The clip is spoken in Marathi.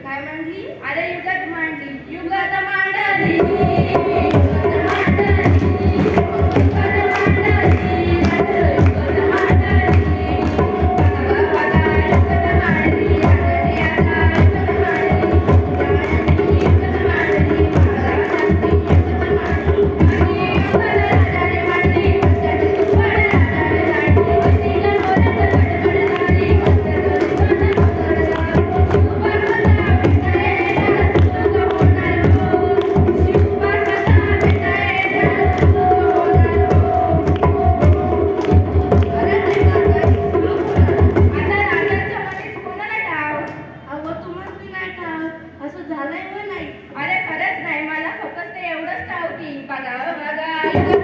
काय म्हणली? अरे युगात मांडली, युगात मांडली, असं झालंय व नाही. अरे खरंच नाही, मला फक्त ते एवढंच ठाऊक की बघा बघा